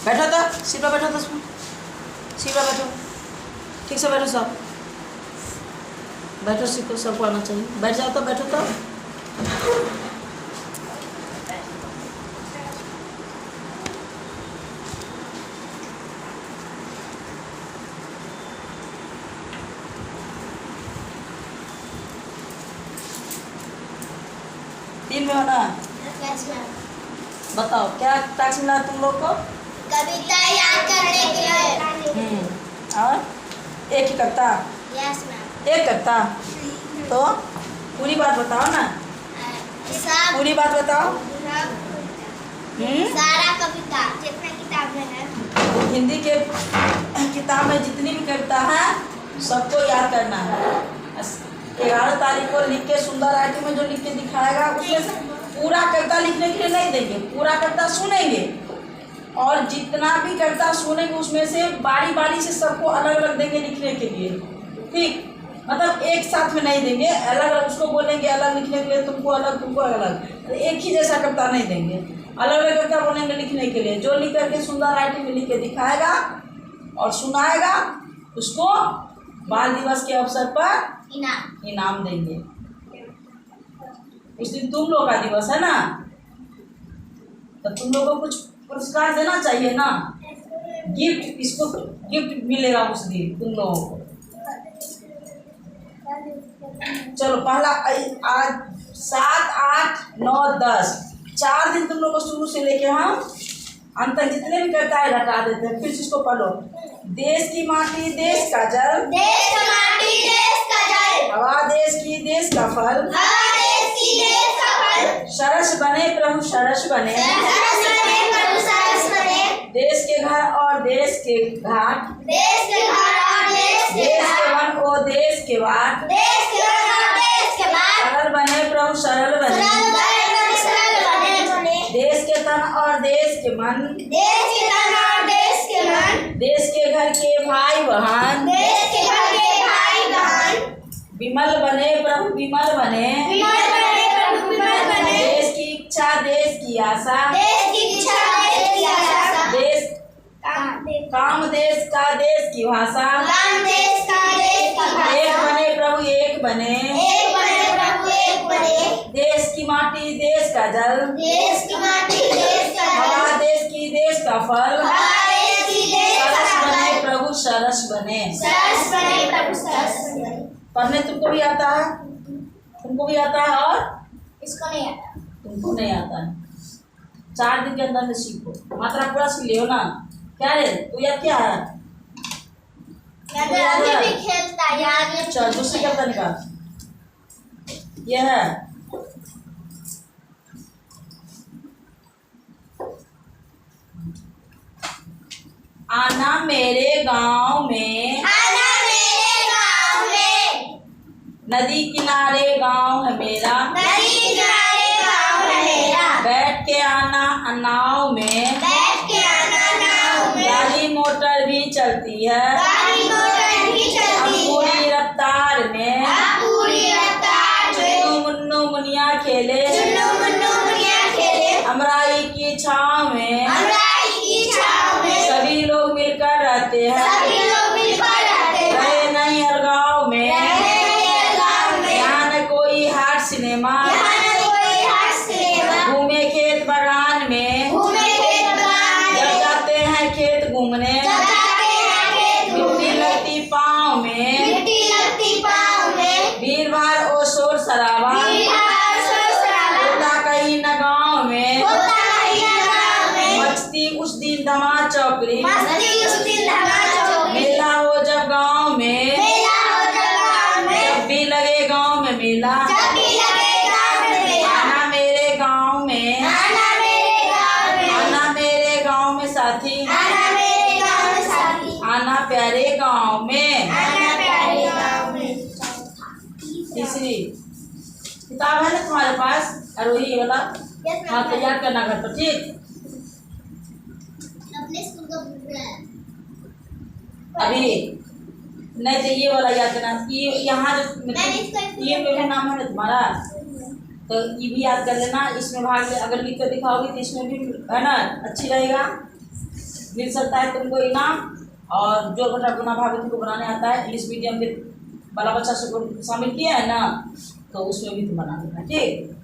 बैठो तो सीट पर बैठो तो उसमें सीट पर बैठो ठीक से बैठो सब बैठो सीखो सबको आना चाहिए बैठ जाओ तो बैठो तो तीन में हो ना बताओ क्या टास्क मिला तुम लोग को कविता याद करने के लिए और एक ही करता यस मैम एक करता तो पूरी बात बताओ ना सब पूरी बात बताओ सारा कविता जितना किताब में है हिंदी के किताब में जितनी भी कविता है सबको याद करना है 11 तारीख को लिख के सुंदर राइटिंग में जो लिख के दिखाएगा उसमें से पूरा कविता लिखने के लिए नहीं देंगे पूरा कविता सुनेंगे और जितना भी कविता सुनेंगे उसमें से बारी बारी से सबको अलग अलग देंगे लिखने के लिए ठीक मतलब एक साथ में नहीं देंगे अलग अलग उसको बोलेंगे अलग लिखने के लिए तुमको अलग एक ही जैसा कविता नहीं देंगे अलग अलग कविता बोलेंगे लिखने के लिए जो लिख करके सुंदर राइटिंग में लिख के दिखाएगा और सुनाएगा उसको बाल दिवस के अवसर पर इनाम देंगे उस दिन तुम लोग का दिवस है ना तो तुम लोग को कुछ पुरस्कार देना चाहिए ना गिफ्ट इसको गिफ्ट मिलेगा उस दिन तुम लोगों को चलो पहला आज 7, 8, 9, 10 4 दिन तुम लोग को शुरू से लेके हम अंत तक जितने भी करता है हटा देते हैं फिर इसको पढ़ो देश की माटी देश का जल देश का माटी देश का जल हवा देश की देश का फल हवा देश की देश का फल सरस बने प्रभु सरस बने सरस बने प्रभु सरस बने देश के घर और देश के घाट देश के घर और देश के देश के घाट वन और देश के बाट देश के घर और देश के बाद सरल बने प्रभु सरल बने सरल बने देश के तन और देश के मन देश के तन और देश के मन देश के घर के भाई बहन देश के घर के भाई बहन विमल बने प्रभु विमल बने विमल बने प्रभु विमल बने देश की इच्छा देश की आशा देश की इच्छा देश की आशा देश काम देश का देश की भाषा काम देश का देश की एक भाषा बने प्रभु एक बने एक बने प्रभु एक बने देश की माटी देश का जल देश की माटी देश का हवा जल देश की देश का फल हवा देश की देश का सरस बने फल प्रभु सरस बने सरस बने प्रभु सरस बने पढ़ने तुमको भी आता है तुमको भी आता है और इसको नहीं आता तुमको नहीं आता है 4 दिन के अंदर में सीखो मात्रा पूरा सीख लियो ना क्या रे तू याद क्या है मैं आगे भी खेलता है आगे चल दूसरी कविता निकाल ये है आना मेरे गांव में आना मेरे गाँव में नदी किनारे गांव है मेरा नदी किनारे गाँव है मेरा बैठ के आना नाव में बैठ के आना नाव में गाड़ी मोटर भी चलती है गाड़ी मोटर भी हम चलती है पूरी रफ्तार में आप पूरी रफ्तार में मुन्नू मुनिया खेले चुन्नू मुन्नू मुनिया खेले अमराई की छाँव में अमराई की छाँव में सभी लोग मिलकर रहते हैं सभी लोग मिलकर रहते हैं रहे नहीं हर गाँव में रहने गाँव में यहाँ न कोई हाट सिनेमा यहाँ न कोई हाट सिनेमा घूमे खेत बागान में घूमे खेत बागान जब में जाते हैं खेत घूमने जब जाते हैं खेत मिट्टी घूमने लगती पाँव में मिट्टी लगती पाँव में भीड़ भाड़ और शोर शराबा बिहार सराबा होता कहीं न गाँव में होता नहीं गाँव में मचती उस दिन धमा चौकड़ी मस्ती उस दिन धमा चौकी मेला हो जब गाँव में मेला हो जब गाँव में जब भी लगे गाँव में मेला जब भी लगे गाँव में मेला आना मेरे गाँव में आना मेरे गाँव में आना मेरे गाँव में साथी आना मेरे गाँव में साथी आना प्यारे गाँव में आना प्यारे गाँव में तीसरी किताब है ना तुम्हारे पास और वही वाला हाँ तो याद करना घर पर ठीक अपने स्कूल का बुक है अभी नहीं तो ये वाला याद करना ये यहाँ जो ये मेरा नाम है ना तुम्हारा तो ये भी याद कर लेना इसमें भाग अगर लिख कर दिखाओगे तो इसमें भी है ना अच्छी रहेगा मिल सकता है तुमको इनाम। और जो बटा गुना भाभी तुमको बनाने आता है, इंग्लिश मीडियम के वाला बच्चा सबको शामिल किया है ना, तो उसमें भी तुम बना देना, ठीक।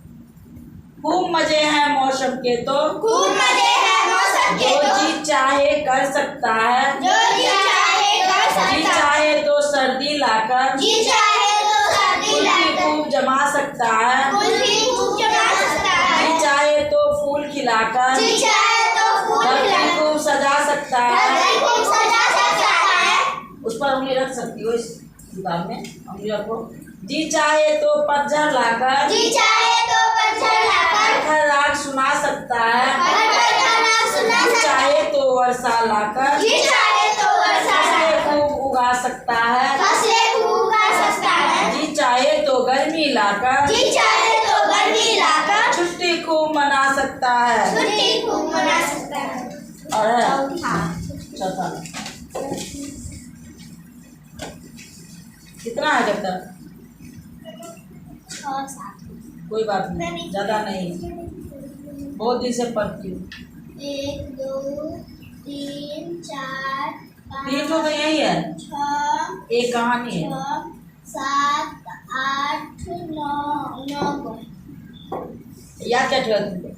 खूब मजे हैं मौसम के तो, खूब मजे हैं मौसम के जो तो, जी चाहे कर सकता है, जो जी चाहे कर जी सकता है, चाहे तो सर्दी लाकर जी चाहे तो सर्दी कुल्फी लाकर खूब जमा सकता है, कुल्फी खूब जमा सकता जी है, चाहे तो फूल खिलाकर जी चाहे तो फूल धरती खिलाकर खूब सजा सकता है। धरती खूब सजा सकता है। उस पर उंगली रख सकती हो, इस किताब में उंगली रखो। जी चाहे तो पतझड़ लाकर जी चाहे तो पत्थर लाकर हर राग सुना सकता है, हर गाना सुना जी सकता है, चाहे तो वर्षा लाकर जी चाहे तो वर्षा फसलें लाकर खूब उगा सकता है, फसलें खूब उगा सकता है, जी चाहे तो गर्मी लाकर जी चाहे तो गर्मी लाकर छुट्टी खूब मना सकता है। छुट्टी खूब मना सकता है। और है हाँ, चौथा कितना है जब तक? 6 7 कोई बात नहीं, ज्यादा नहीं, बहुत दिन से पढ़ती हूँ। 1 2 3 4 तीन तो 5 यही है, 6 एक कहानी है। 7 8 9 याद क्या ठेवा तुमको?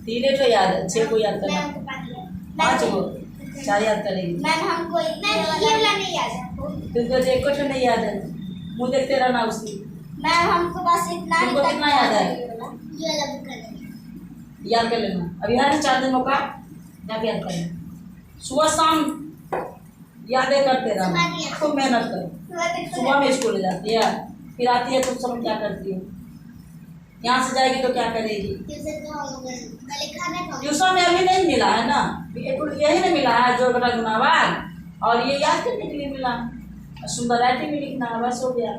3 तो याद है, 6 को याद करना, 5 को 4 याद करेगी। मैम हमको ये वाला नहीं याद है। तुमको तो एक को नहीं याद है, मुँह देखते रहना उसकी। मैम हमको बस इतना ही तुमको कितना याद है? ये वाला बुक कर लेंगे। याद कर लेना, अभी है ना 4 दिन मौका, जाके याद कर लेना। सुबह शाम यादें करते रहना, खूब मेहनत करो। सुबह में स्कूल जाती है, फिर आती है तो सब क्या करती है, यहाँ से जाएगी तो क्या करेगी? ट्यूशन में अभी नहीं मिला है ना, यही नहीं मिला है जो बड़ा गुनावार, और ये याद करने के लिए मिला, सुंदर राइटिंग में लिखना है, बस हो गया।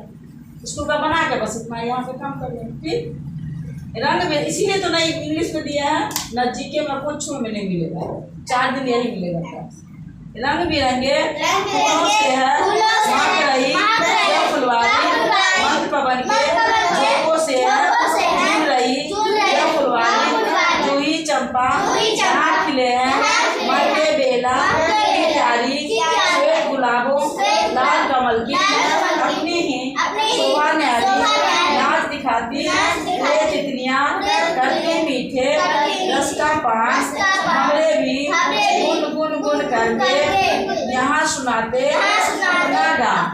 स्कूल का बना के बस इतना यहाँ पे काम कर लें। फिर रंग में इसीलिए तो नहीं इंग्लिश में दिया है न, जीके में कुछ में नहीं मिलेगा, 4 दिन यही मिलेगा। रंग बिरंगे फूलों से है महक रही यह फुलवारी, मंत्र पवन के झोंकों से है झूल रही यह फुलवारी, जूही चंपा जहाँ खिले हैं मरके बेला की प्यारी, श्वेत गुलाबों लाल कमल की अपनी ही शोभा न्यारी, नाच दिखाती ये तितलियाँ करके मीठे रस का पान, हमरे भी गुन गुन गुन करके यहाँ सुनाते अपना गान,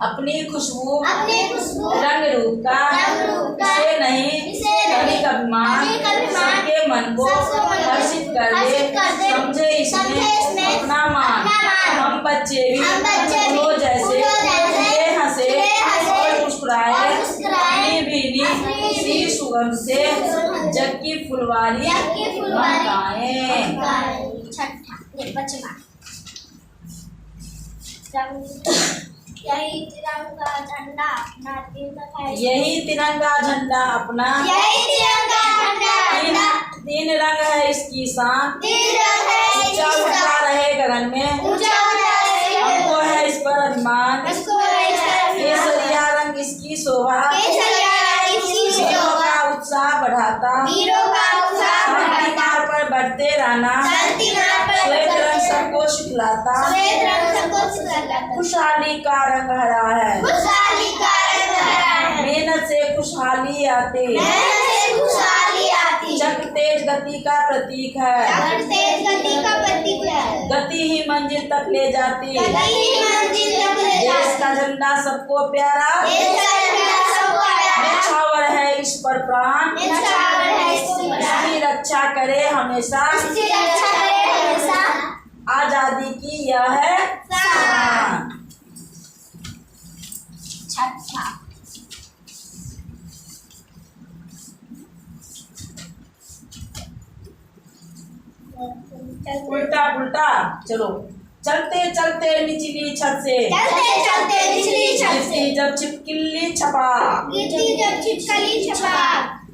अपनी खुशबू रंग रूप का इसे नहीं कभी अभिमान, सबके मन को हर्षित कर दे, समझे इसमें अपना मान। हम बच्चे भी फूलों जैसे ये हंसे और मुस्कुराए, अपनी बीनी सी सुगंध से जग की फुलवारी महकाएं। छठा ये बचना यही तिरंगा झंडा अपना दिल दिखाए, यही तिरंगा झंडा अपना, यही तिरंगा झंडा अपना, 3 रंग है इसकी शान, 3 रंग है ऊंचा उठता रहे गगन में, ऊंचा उठा रहे हमको है इस पर अभिमान, इसको केसरिया रंग इसकी शोभा, केसरिया इसकी वीरों शोभा, का उत्साह बढ़ाता, वीरों का उत्साह शांति बढ़ाता, मार्ग पर बढ़ते रहना, शांति मार्ग पर श्वेत रंग बढ़ते सबको सिखलाता, श्वेत रंग सबको सिखलाता, खुशहाली का रंग हरा है, खुशहाली का रंग हरा है, मेहनत से खुशहाली आती, मेहनत से खुशहाली आती, चक्र तेज गति का प्रतीक है, चक्र तेज गति का प्रतीक है, गति ही मंजिल तक ले जाती, गति ही मंजिल तक ले देश जाती, का झंडा सबको प्यारा, देश का झंडा सबको प्यारा, निछावर है इस पर प्राण, निछावर है इसकी प्राण, इसकी रक्षा करे हमेशा, इसकी रक्षा करे हमेशा, आजादी की यह है शान। छठा उल्टा उल्टा चलो, चलते चलते निचली छत से चलते चलते निचली छत से गिरती जब छिपकली छपा, गिरती जब छिपकली छपा,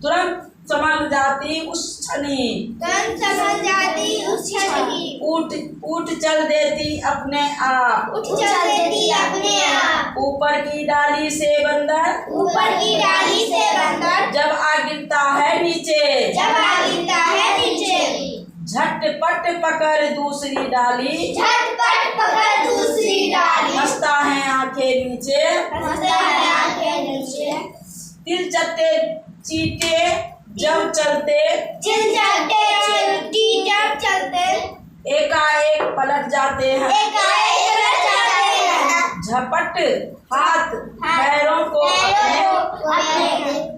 तुरंत संभल जाती उस क्षणी, तुरंत संभल जाती उस क्षण ही, उठ चल देती अपने आप, उठ चल देती अपने आप, ऊपर की डाली से बंदर ऊपर की डाली से बंदर जब आ गिरता है नीचे, जब आ गिरता है नीचे, झटपट पकड़ दूसरी डाली, झटपट पकड़ दूसरी डाली, हंसता है आंखें नीचे, हंसता है आंखें नीचे, तिल चट्टे चीटे जब चलते, चिल चलते चलती जब चलते, एकाएक पलट जाते हैं, एकाएक पलट जाते हैं, झपट हाथ पैरों को अपने,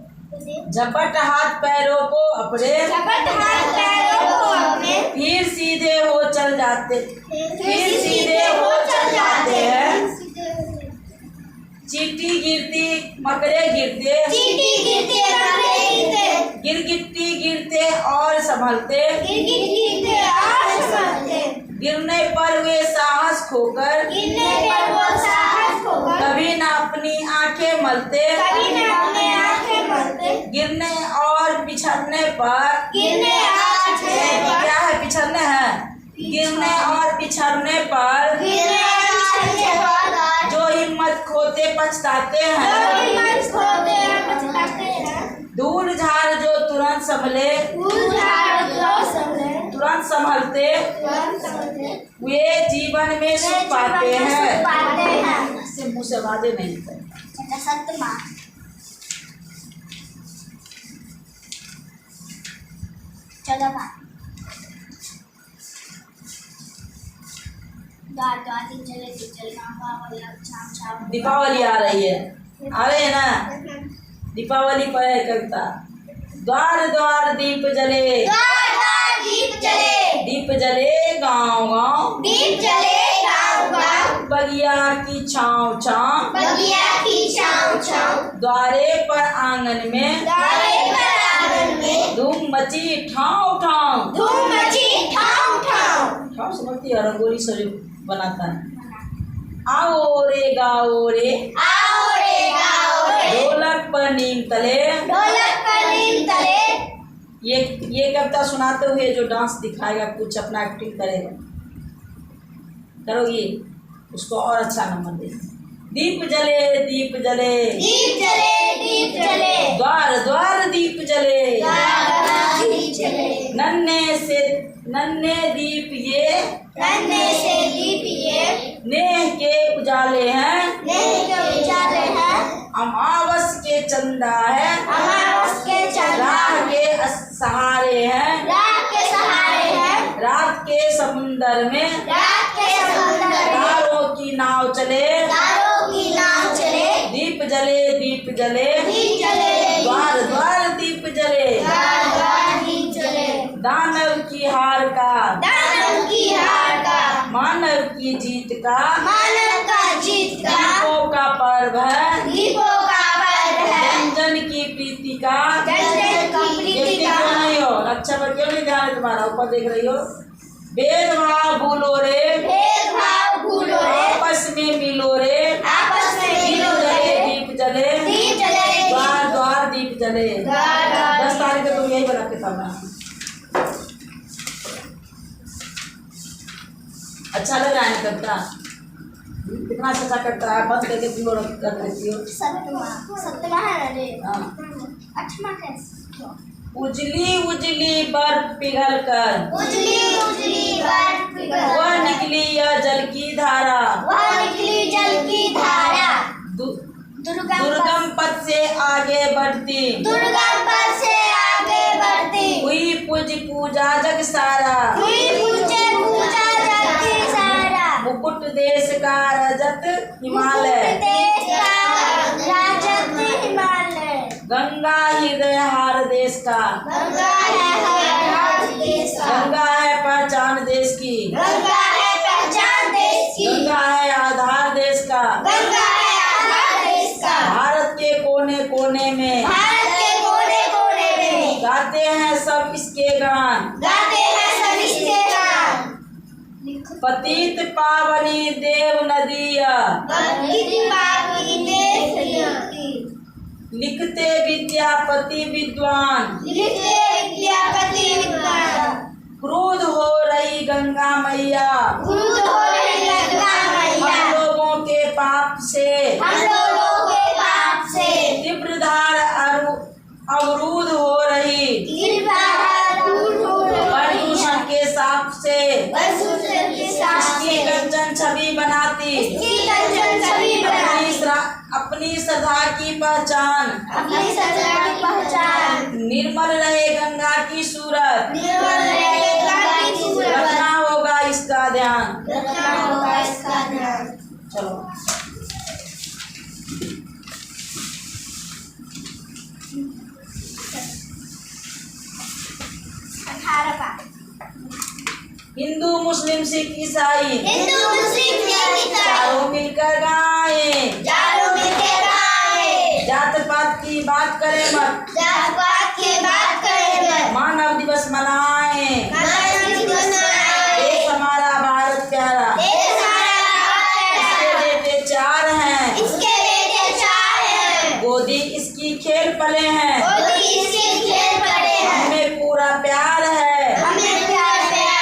झपट हाथ पैरों को अपने, झपट हाथ पैरों को अपने, फिर सीधे हो चल जाते, फिर सीधे हो चल जाते हैं, चींटी गिरती मकड़े गिरते, चींटी गिरते मकड़े गिरते, गिरगिट्टी गिरते और संभलते, गिरगिट गिरते और संभलते, गिरने पर वे साहस खोकर, गिरने पर वो साहस खोकर, कभी न अपनी आंखें मलते, कभी न अपने आंखें मलते, गिरने और पिछड़ने पर, गिरने और पिछड़ने पर, क्या है पिछड़ने है, गिरने और पिछड़ने पर, गिरने और पिछड़ने पर, जो हिम्मत खोते पछताते जो हैं, हिम्मत खोते और पछताते हैं, धूल झाड़ जो तुरंत संभले, धूल झाड़ जो संभले, तुरंत संभलते, तुरंत संभले, वे जीवन में सुख पाते हैं। पाते हैं। इससे मुँह से आवाजें नहीं निकलती। सत्मा चौदह दीपावली आ रही है, आ रही है ना, दीपावली पर है कविता। द्वार द्वार दीप जले, दीप जले, दीप जले गाँव गाँव, दीप जले गाँव गाँव, बगिया की छाँव छाँव, बगिया की छाँव छाँव, द्वारे पर आंगन में, द्वारे पर आंगन में, धूम मची ठाव ठाव, धूम मची ठाव ठाव, ठाव समझती है, रंगोली से बनाता है। आओ रे गाओ रे, आओ रे गाओ रे, ढोलक पर नीम तले, ढोलक पर नीम तले, ये कविता सुनाते हुए जो डांस दिखाएगा, कुछ अपना एक्टिंग करेगा, करोगी उसको और अच्छा नंबर दे। दीप जले दीप जले, दीप जले, दीप जले, द्वार द्वार दीप जले, द्वार दीप जले, नन्हे दीप ये, नन्हे से दीप ये, नेह के उजाले हैं, नेह के उजाले हैं, अमावस के चंदा है, अमावस के चंदा, राह के सहारे हैं, रात के सहारे हैं, रात के समुंदर में, रात के समुंदर में, तारों की नाव चले, तारों की नाव चले, दीप जले दीप जले, दीप जले, द्वार द्वार दीप जले, द्वार द्वार दीप जले, दानव की हार का, दानव की हार का, मानव की जीत का, मानव का जीत का, दीपों का पर्व है, दीपों का पर्व है, जन जन की प्रीति का, जन जन की ये प्रीति क्यों का, नहीं हो, रक्षा पर क्यों नहीं ध्यान है तुम्हारा, ऊपर देख रही हो, भेदभाव भूलो रे, भेदभाव भूलो रे, आपस में मिलो रे, आपस में दीप मिलो जले रे, दीप जले, दीप जले, द्वार द्वार दीप जले। द्वार द्वार 10 तारीख को तुम यही बना के करना। अच्छा लग रहा है कविता, कितना अच्छा करता है, बंद करके तुम लोग कर देती हो। सप्तमा है ना रे, हाँ। अठमा कैसे, उजली उजली बर्फ पिघल कर, उजली उजली बर्फ पिघल, वह निकली यह जल की धारा, वह निकली जल की धारा, दुर्गम पथ से आगे बढ़ती, दुर्गम पथ से आगे बढ़ती, हुई पूजा जग सारा, हुई पूजा जग की सारा, मुकुट देश का रजत हिमालय, देश का राजत हिमालय, गंगा हृदय हार देश का, गंगा है हर देश का, गंगा है पहचान देश की, गंगा है पहचान देश की, गंगा है आधार देश का, गंगा है आधार देश का, भारत के कोने कोने में, भारत के कोने कोने में, गाते हैं सब इसके गान, गाते हैं सब इसके गान, पतित पावनी देव नदिया, लिखते विद्यापति विद्वान, लिखते विद्यापति विद्वान, क्रोध हो रही गंगा मैया, क्रोध हो रही गंगा मैया, हम लोगों के पाप से, हम लोगों के पाप से, तीव्र धार अवरुद्ध हो रही, प्रदूषण प्रदूषण के से की सांस इसकी से कंचन छवि बनाती इसकी कंचन छवि बनाती अपनी श्रद्धा की पहचान अपनी सजा की पहचान निर्मल रहे गंगा की सूरत निर्मल रहे गंगा की सूरत रखना होगा इसका ध्यान। रखना होगा इसका ध्यान। चलो हिंदू मुस्लिम सिख ईसाई हिंदू मुस्लिम सिख चारों मिलकर गाएं चारों मिलकर गाएं जात पात की बात करें मत जात पात की बात करें मत मानव दिवस मनाएं मानव दिवस मनाएं देश हमारा भारत प्यारा देश हमारा भारत इसके प्यारा बेटे चार हैं इसके बेटे चार हैं गोदी इसकी खेल पले हैं गोदी इसके खेल पड़े हैं हमें पूरा प्यार है हमें प्यार है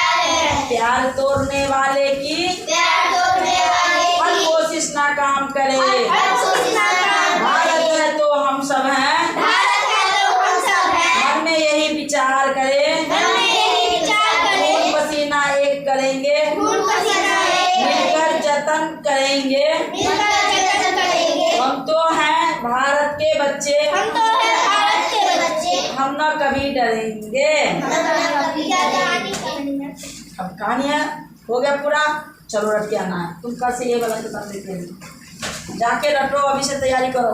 प्यार तोड़ने वाले की प्यार तोड़ने वाले हर की कोशिश नाकाम करे हर कोशिश नाकाम भारत करे। है तो हम सब हैं भारत है तो हम सब हैं मन में यही विचार करें मन में यही विचार खून करें पसीना एक करेंगे खून पसीना एक मिलकर जतन करेंगे मिलकर जतन करेंगे हम तो हैं भारत के बच्चे हम तो हैं भारत के बच्चे हम न कभी डरेंगे। अब कहानी है हो गया पूरा। चलो रट के आना है तुम कल से ये वाला के साथ लेके जाके रटो अभी से तैयारी करो।